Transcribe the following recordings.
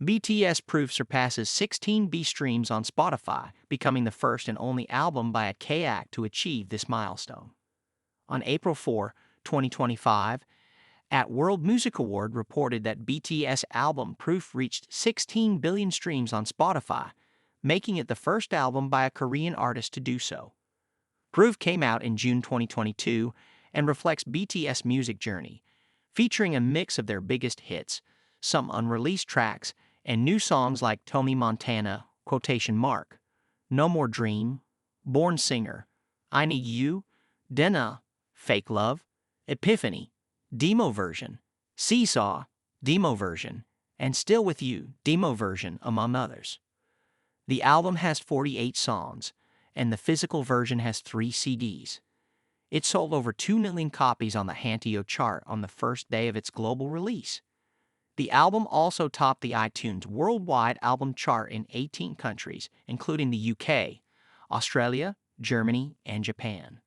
BTS Proof surpasses 16B streams on Spotify, becoming the first and only album by a K-act to achieve this milestone. On April 4, 2025, at World Music Award reported that BTS album Proof reached 16 billion streams on Spotify, making it the first album by a Korean artist to do so. Proof came out in June 2022 and reflects BTS' music journey, featuring a mix of their biggest hits, some unreleased tracks, and new songs like Tommy Montana, Quotation Mark, No More Dream, Born Singer, I Need You, Dena, Fake Love, Epiphany, Demo Version, Seesaw, Demo Version, and Still With You, Demo Version, among others. The album has 48 songs, and the physical version has 3 CDs. It sold over 2 million copies on the Hanteo chart on the first day of its global release. The album also topped the iTunes Worldwide Album Chart in 18 countries, including the UK, Australia, Germany, and Japan.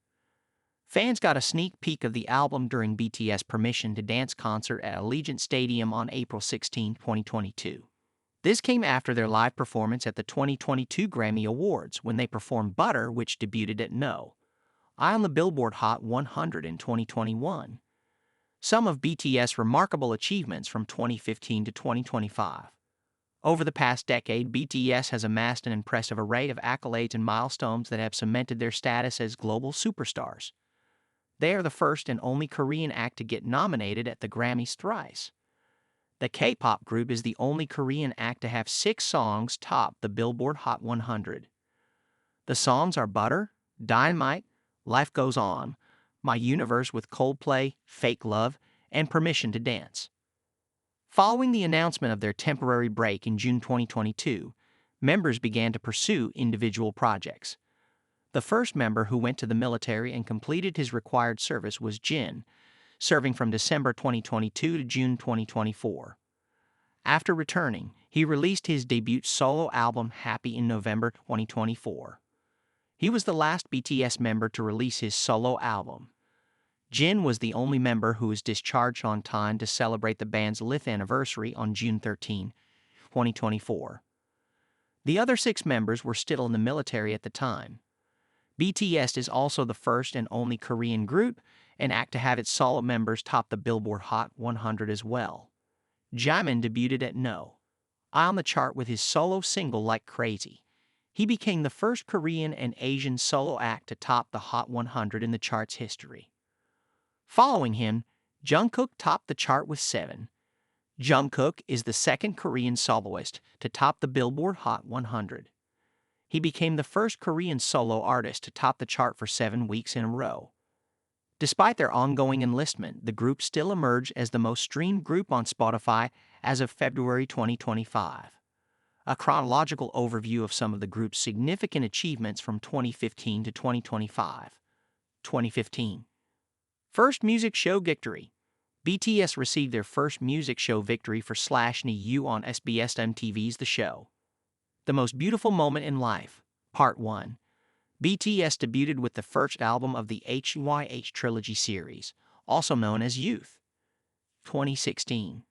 Fans got a sneak peek of the album during BTS Permission to Dance concert at Allegiant Stadium on April 16, 2022. This came after their live performance at the 2022 Grammy Awards when they performed Butter, which debuted at No. I on the Billboard Hot 100 in 2021. Some of BTS' remarkable achievements from 2015 to 2025. Over the past decade, BTS has amassed an impressive array of accolades and milestones that have cemented their status as global superstars. They are the first and only Korean act to get nominated at the Grammys thrice. The K-pop group is the only Korean act to have 6 songs top the Billboard Hot 100. The songs are Butter, Dynamite, Life Goes On, My Universe with Coldplay, Fake Love, and Permission to Dance. Following the announcement of their temporary break in June 2022, members began to pursue individual projects. The first member who went to the military and completed his required service was Jin, serving from December 2022 to June 2024. After returning, he released his debut solo album Happy in November 2024. He was the last BTS member to release his solo album. Jin was the only member who was discharged on time to celebrate the band's 5th anniversary on June 13, 2024. The other 6 members were still in the military at the time. BTS is also the first and only Korean group and act to have its solo members top the Billboard Hot 100 as well. Jimin debuted at No. I on the chart with his solo single Like Crazy. He became the first Korean and Asian solo act to top the Hot 100 in the chart's history. Following him, Jungkook topped the chart with 7. Jungkook is the second Korean soloist to top the Billboard Hot 100. He became the first Korean solo artist to top the chart for 7 weeks in a row. Despite their ongoing enlistment, the group still emerged as the most streamed group on Spotify as of February 2025. A chronological overview of some of the group's significant achievements from 2015 to 2025. 2015. First music show victory. BTS received their first music show victory for /NU on SBS MTV's The Show. The Most Beautiful Moment in Life, Part 1. BTS debuted with the first album of the HYH Trilogy series, also known as Youth. 2016.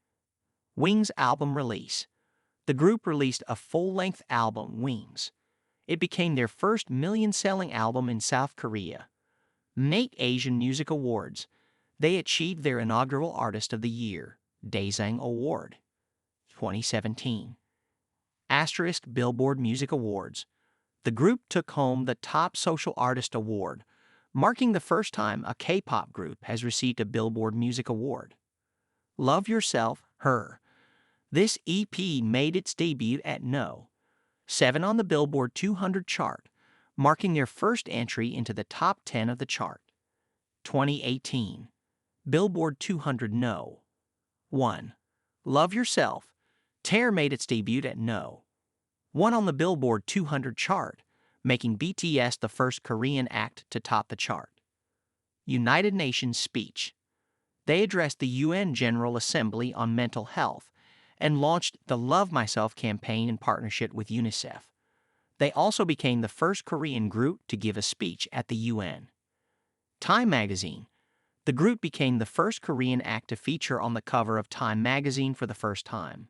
Wings album release. The group released a full-length album, Wings. It became their first million-selling album in South Korea. Nate Asian Music Awards. They achieved their inaugural Artist of the Year, Daesang Award. 2017. Asterisk Billboard Music Awards. The group took home the Top Social Artist Award, marking the first time a K-pop group has received a Billboard Music Award. Love Yourself, Her. This EP made its debut at No. 7 on the Billboard 200 chart, marking their first entry into the top 10 of the chart. 2018. Billboard 200 No. 1. Love Yourself. Tear made its debut at No. 1 on the Billboard 200 chart, making BTS the first Korean act to top the chart. United Nations speech. They addressed the UN General Assembly on mental health and launched the Love Myself campaign in partnership with UNICEF. They also became the first Korean group to give a speech at the UN. Time magazine. The group became the first Korean act to feature on the cover of Time magazine for the first time.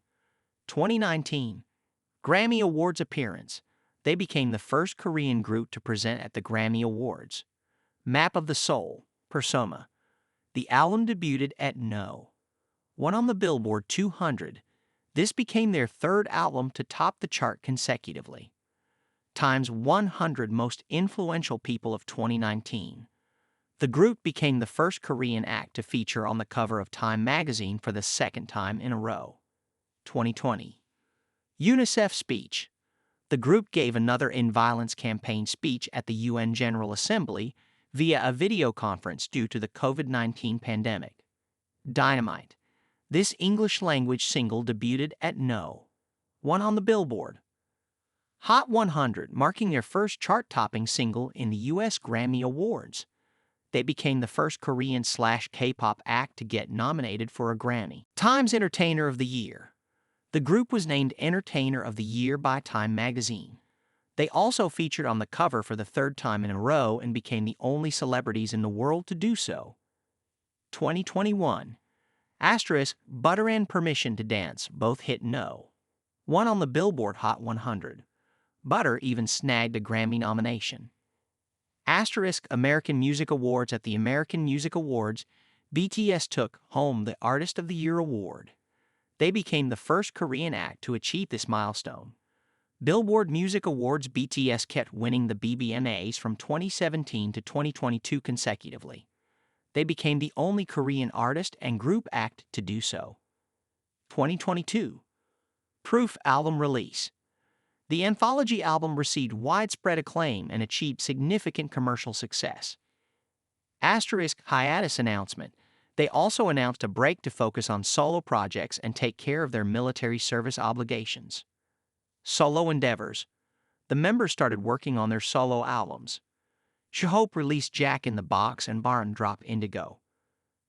2019 Grammy Awards appearance. They became the first Korean group to present at the Grammy Awards. Map of the Soul, Persona. The album debuted at No. 1 on the Billboard 200. This became their third album to top the chart consecutively. Times 100 Most Influential People of 2019. The group became the first Korean act to feature on the cover of Time magazine for the second time in a row. 2020 UNICEF speech. The group gave another End Violence campaign speech at the UN General Assembly via a video conference due to the COVID-19 pandemic. Dynamite. This English-language single debuted at No. 1 on the Billboard Hot 100, marking their first chart-topping single in the U.S. Grammy Awards. They became the first Korean/K-pop act to get nominated for a Grammy. Times Entertainer of the Year. The group was named Entertainer of the Year by Time magazine. They also featured on the cover for the third time in a row and became the only celebrities in the world to do so. 2021 Butter and Permission to Dance both hit No. 1 on the Billboard Hot 100. Butter even snagged a Grammy nomination. American Music Awards. At the American Music Awards, BTS took home the Artist of the Year award. They became the first Korean act to achieve this milestone. Billboard Music Awards. BTS kept winning the BBMAs from 2017 to 2022 consecutively. They became the only Korean artist and group act to do so. 2022 Proof album release. The anthology album received widespread acclaim and achieved significant commercial success. Hiatus announcement. They also announced a break to focus on solo projects and take care of their military service obligations. Solo endeavors. The members started working on their solo albums. J-Hope released Jack in the Box and Baran Drop Indigo.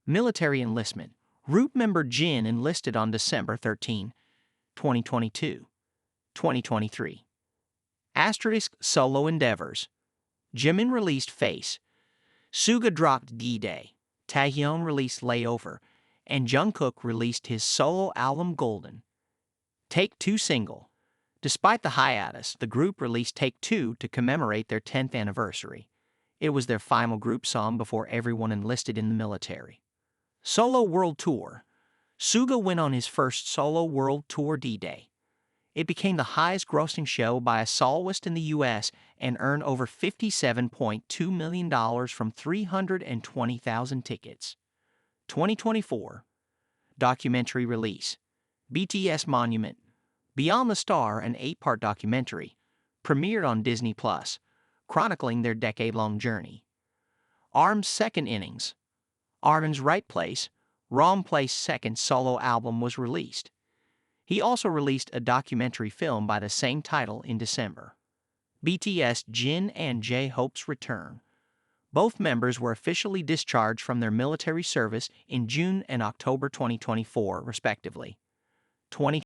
Military enlistment. Group member Jin enlisted on December 13, 2022. 2023. Solo endeavors. Jimin released Face. Suga dropped D-Day. Taehyun released Layover. And Jungkook released his solo album Golden. Take Two single. Despite the hiatus, the group released Take Two to commemorate their 10th anniversary. It was their final group song before everyone enlisted in the military. Solo World Tour. Suga went on his first solo world tour D-Day. It became the highest-grossing show by a soloist in the U.S. and earned over $57.2 million from 320,000 tickets. 2024 Documentary release. BTS Monument. Beyond the Star, an 8-part documentary, premiered on Disney+, chronicling their decade-long journey. ARMY's second innings. Armin's Right Place, Wrong Place second solo album was released. He also released a documentary film by the same title in December. BTS Jin and J-Hope's return. Both members were officially discharged from their military service in June and October 2024, respectively.